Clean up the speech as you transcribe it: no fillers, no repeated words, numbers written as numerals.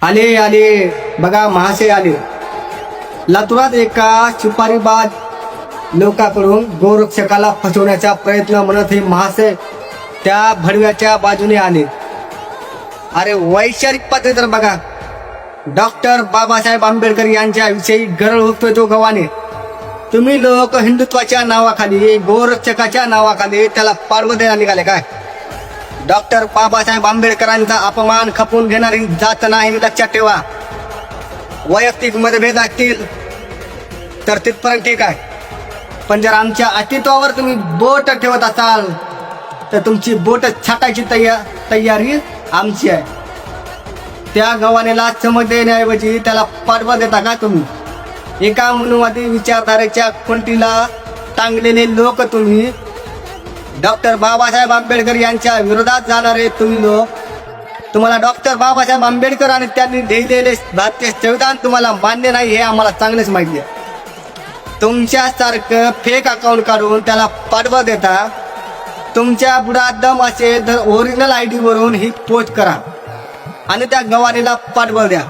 आले आले बघा महाशय आले. लातूरात एका सुपारीबाज लोकांकडून गोरक्षकाला फसवण्याचा प्रयत्न म्हणत हे महाशय त्या भडव्याच्या बाजूने आले. अरे वैचारिक पद्धत तर बघा. डॉक्टर बाबासाहेब आंबेडकर यांच्या विषयी गरळ होतोय तो गव्हाणे. तुम्ही लोक हिंदुत्वाच्या नावाखाली गोरक्षकाच्या नावाखाली त्याला पाडवं द्यायला निघाले काय? डॉक्टर बाबासाहेब आंबेडकरांचा अपमान खपून घेणारी जात नाही, लक्षात ठेवा. वैयक्तिक मतभेद असतील तर तिथपर्यंत ठीक आहे, पण जर आमच्या अस्तित्वावर तुम्ही बोट ठेवत असाल तर तुमची बोट छाटायची तयारी आमची आहे. त्या गव्हाणेला चमक देण्याऐवजी त्याला पाठवा देता का तुम्ही? एका मनुवादी विचारधारेच्या खुंटीला टांगलेले लोक तुम्ही. डॉक्टर बाबासाहेब आंबेडकर यांच्या विरोधात जाणारे तुम्ही लोक. तुम्हाला डॉक्टर बाबासाहेब आंबेडकर आणि त्यांनी लिहिलेले भारतीय संविधान तुम्हाला मान्य नाही हे आम्हाला चांगलेच माहिती आहे. तुमच्यासारखं फेक अकाउंट काढून त्याला पाठवा देता. तुमच्या बुडात दम असेल तर ओरिजिनल ID वरून ही पोस्ट करा आणि त्या गव्हाणीला पाठवा द्या.